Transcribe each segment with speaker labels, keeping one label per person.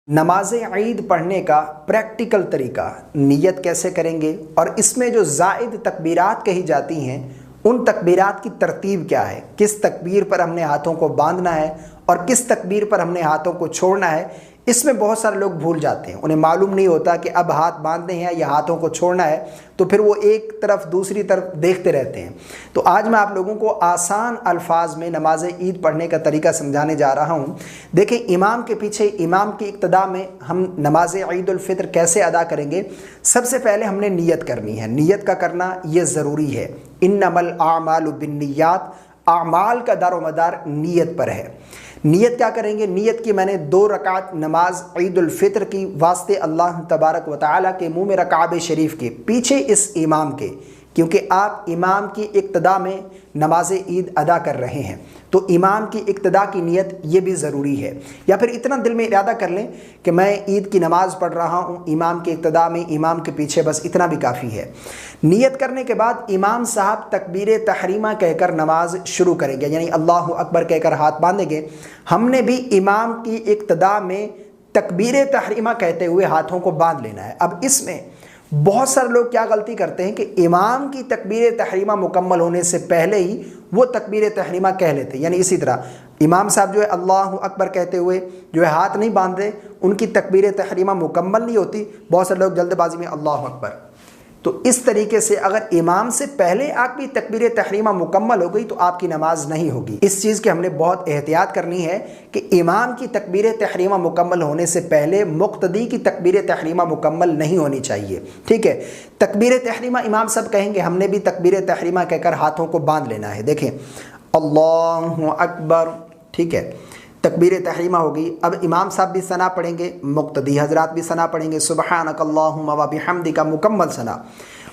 Speaker 1: نماز عید پڑھنے کا پریکٹیکل طریقہ، نیت کیسے کریں گے اور اس میں جو زائد تکبیرات کہی جاتی ہیں ان تکبیرات کی ترتیب کیا ہے، کس تکبیر پر ہم نے ہاتھوں کو باندھنا ہے اور کس تکبیر پر ہم نے ہاتھوں کو چھوڑنا ہے، اس میں بہت سارے لوگ بھول جاتے ہیں۔ انہیں معلوم نہیں ہوتا کہ اب ہاتھ باندھنے ہیں یا ہاتھوں کو چھوڑنا ہے، تو پھر وہ ایک طرف دوسری طرف دیکھتے رہتے ہیں۔ تو آج میں آپ لوگوں کو آسان الفاظ میں نماز عید پڑھنے کا طریقہ سمجھانے جا رہا ہوں۔ دیکھیں، امام کے پیچھے، امام کی اقتداء میں ہم نماز عید الفطر کیسے ادا کریں گے۔ سب سے پہلے ہم نے نیت کرنی ہے، نیت کا کرنا یہ ضروری ہے۔ انما الاعمال بالنیات، اعمال کا دار و مدار نیت پر ہے۔ نیت کیا کریں گے؟ نیت کی میں نے 2 رکعت نماز عید الفطر کی واسطے اللہ تبارک و تعالیٰ کے منہ میں کعبہ شریف کے پیچھے اس امام کے، کیونکہ آپ امام کی اقتداء میں نماز عید ادا کر رہے ہیں تو امام کی اقتداء کی نیت یہ بھی ضروری ہے۔ یا پھر اتنا دل میں ارادہ کر لیں کہ میں عید کی نماز پڑھ رہا ہوں امام کی اقتداء میں، امام کے پیچھے، بس اتنا بھی کافی ہے۔ نیت کرنے کے بعد امام صاحب تکبیر تحریمہ کہہ کر نماز شروع کریں گے، یعنی اللہ اکبر کہہ کر ہاتھ باندھیں گے۔ ہم نے بھی امام کی اقتداء میں تکبیر تحریمہ کہتے ہوئے ہاتھوں کو باندھ لینا ہے۔ اب اس میں بہت سارے لوگ کیا غلطی کرتے ہیں کہ امام کی تکبیر تحریمہ مکمل ہونے سے پہلے ہی وہ تکبیر تحریمہ کہہ لیتے ہیں، یعنی اسی طرح امام صاحب جو ہے اللہ اکبر کہتے ہوئے جو ہے ہاتھ نہیں باندھتے، ان کی تکبیر تحریمہ مکمل نہیں ہوتی۔ بہت سے لوگ جلد بازی میں اللہ اکبر، تو اس طریقے سے اگر امام سے پہلے آپ کی تکبیر تحریمہ مکمل ہو گئی تو آپ کی نماز نہیں ہوگی۔ اس چیز کی ہم نے بہت احتیاط کرنی ہے کہ امام کی تکبیر تحریمہ مکمل ہونے سے پہلے مقتدی کی تکبیر تحریمہ مکمل نہیں ہونی چاہیے، ٹھیک ہے۔ تکبیر تحریمہ امام سب کہیں گے، ہم نے بھی تکبیر تحریمہ کہہ کر ہاتھوں کو باندھ لینا ہے۔ دیکھیں، اللہ اکبر، ٹھیک ہے، تکبیر تحریمہ ہوگی۔ اب امام صاحب بھی ثنا پڑھیں گے، مقتدی حضرات بھی ثنا پڑھیں گے، سبحانک اللہم و بحمدک، مکمل ثنا۔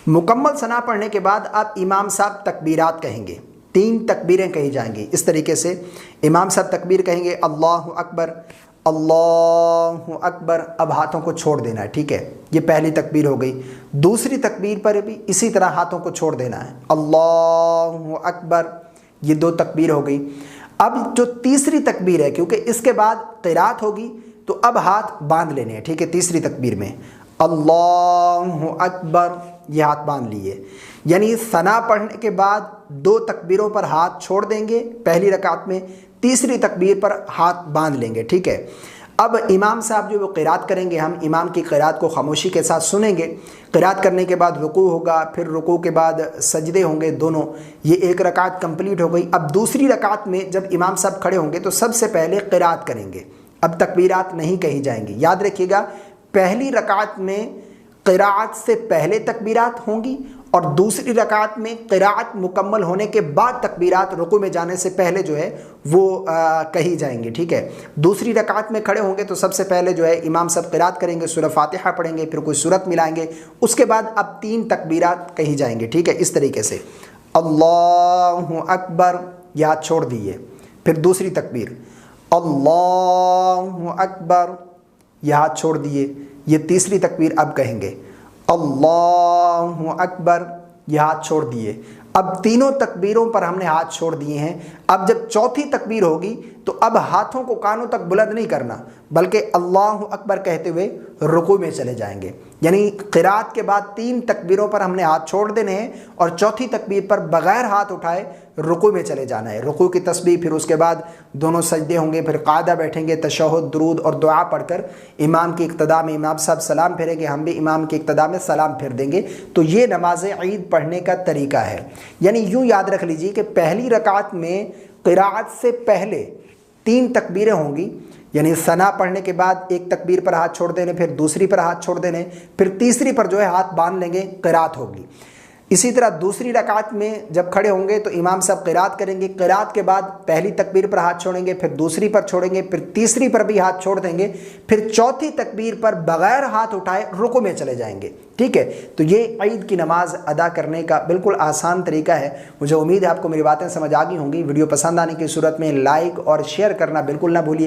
Speaker 1: مکمل ثنا پڑھنے کے بعد اب امام صاحب تکبیرات کہیں گے، 3 تکبیریں کہی جائیں گی۔ اس طریقے سے امام صاحب تکبیر کہیں گے، اللہ اکبر، اللہ اکبر، اب ہاتھوں کو چھوڑ دینا ہے، ٹھیک ہے، یہ پہلی تکبیر ہو گئی۔ دوسری تکبیر پر بھی اسی طرح ہاتھوں کو چھوڑ دینا ہے، اللہ اکبر، یہ 2 تکبیر ہو گئی۔ اب جو تیسری تکبیر ہے، کیونکہ اس کے بعد قرات ہوگی تو اب ہاتھ باندھ لینے ہیں، ٹھیک ہے۔ تیسری تکبیر میں اللہ اکبر، یہ ہاتھ باندھ لیے، یعنی ثنا پڑھنے کے بعد 2 تکبیروں پر ہاتھ چھوڑ دیں گے پہلی رکعت میں، تیسری تکبیر پر ہاتھ باندھ لیں گے، ٹھیک ہے۔ اب امام صاحب جو وہ قرات کریں گے، ہم امام کی قرات کو خاموشی کے ساتھ سنیں گے۔ قرات کرنے کے بعد رکوع ہوگا، پھر رکوع کے بعد سجدے ہوں گے دونوں، یہ 1 رکعت کمپلیٹ ہو گئی۔ اب دوسری رکعت میں جب امام صاحب کھڑے ہوں گے تو سب سے پہلے قرات کریں گے، اب تکبیرات نہیں کہی جائیں گی۔ یاد رکھیے گا، پہلی رکعت میں قرات سے پہلے تکبیرات ہوں گی اور دوسری رکعت میں قرات مکمل ہونے کے بعد تکبیرات رکوع میں جانے سے پہلے جو ہے وہ کہی جائیں گے، ٹھیک ہے۔ دوسری رکعت میں کھڑے ہوں گے تو سب سے پہلے جو ہے امام صاحب قرات کریں گے، سورہ فاتحہ پڑھیں گے، پھر کوئی سورت ملائیں گے، اس کے بعد اب 3 تکبیرات کہی جائیں گے، ٹھیک ہے۔ اس طریقے سے اللہ اکبر، یہ ہاتھ چھوڑ دیے، پھر دوسری تکبیر اللہ اکبر، یہ ہاتھ چھوڑ دیے، یہ تیسری تکبیر اب کہیں گے اللہ اکبر، یہ ہاتھ چھوڑ دیے۔ اب تینوں تکبیروں پر ہم نے ہاتھ چھوڑ دیے ہیں۔ اب جب چوتھی تکبیر ہوگی تو اب ہاتھوں کو کانوں تک بلند نہیں کرنا، بلکہ اللہ اکبر کہتے ہوئے رکوع میں چلے جائیں گے، یعنی قرات کے بعد 3 تکبیروں پر ہم نے ہاتھ چھوڑ دینے ہیں اور چوتھی تکبیر پر بغیر ہاتھ اٹھائے رکوع میں چلے جانا ہے۔ رکوع کی تسبیح، پھر اس کے بعد دونوں سجدے ہوں گے، پھر قاعدہ بیٹھیں گے، تشہد، درود اور دعا پڑھ کر امام کی اقتداء میں امام صاحب سلام پھیریں گے، ہم بھی امام کی اقتداء میں سلام پھیر دیں گے۔ تو یہ نماز عید پڑھنے کا طریقہ ہے۔ یعنی یوں یاد رکھ لیجیے کہ پہلی رکعت میں قرات سے پہلے 3 تکبیریں ہوں گی، یعنی ثنا پڑھنے کے بعد 1 تکبیر پر ہاتھ چھوڑ دینے، پھر دوسری پر ہاتھ چھوڑ دینے، پھر تیسری پر جو ہے ہاتھ باندھ لیں گے، قرات ہوگی۔ اسی طرح دوسری رکعت میں جب کھڑے ہوں گے تو امام صاحب قرات کریں گے، قرات کے بعد پہلی تکبیر پر ہاتھ چھوڑیں گے، پھر دوسری پر چھوڑیں گے، پھر تیسری پر بھی ہاتھ چھوڑ دیں گے، پھر چوتھی تکبیر پر بغیر ہاتھ اٹھائے رکوع میں چلے جائیں گے، ٹھیک ہے۔ تو یہ عید کی نماز ادا کرنے کا بالکل آسان طریقہ ہے۔ مجھے امید ہے آپ کو میری باتیں سمجھ آ گئی ہوں گی۔ ویڈیو پسند آنے کی صورت میں لائک اور شیئر کرنا بالکل نہ بھولیے۔